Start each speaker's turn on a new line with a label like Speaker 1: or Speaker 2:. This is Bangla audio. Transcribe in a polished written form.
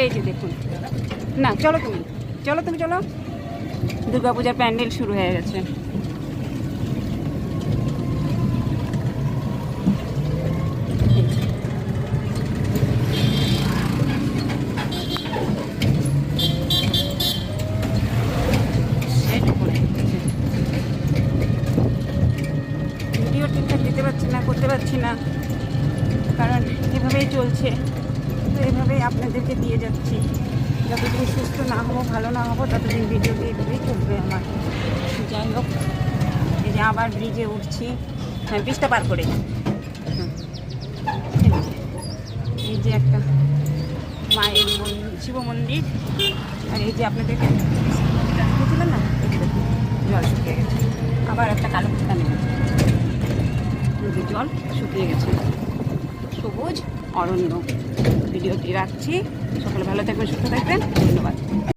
Speaker 1: এই যে দেখুন, না চলো তুমি চলো, তুমি চলো। দুর্গাপূজার প্যান্ডেল শুরু হয়ে গেছে। ভিডিও ঠিকঠাক দিতে পারছি না, করতে পারছি না, কারণ এভাবেই চলছে। তো এভাবেই আপনাদেরকে দিয়ে যাচ্ছি। যতদিন সুস্থ না হবো, ভালো না হবো, ততদিন ভিডিওটি এইভাবেই চলবে আমার। যাই হোক, এই যে আবার ব্রিজে উঠছি। হ্যাঁ, ব্রিজটা পার করে। এই যে একটা মায়ের শিব মন্দির, আর এই যে আপনাদেরকে দেখেছিলেন না, জল শুকিয়ে গেছে। আবার একটা কালো কুত্তা নেমে, জল শুকিয়ে গেছে। সবুজ অরণ্য। ভিডিওটি রাখছি। সকলে ভালো থাকবেন, সুস্থ থাকবেন। ধন্যবাদ।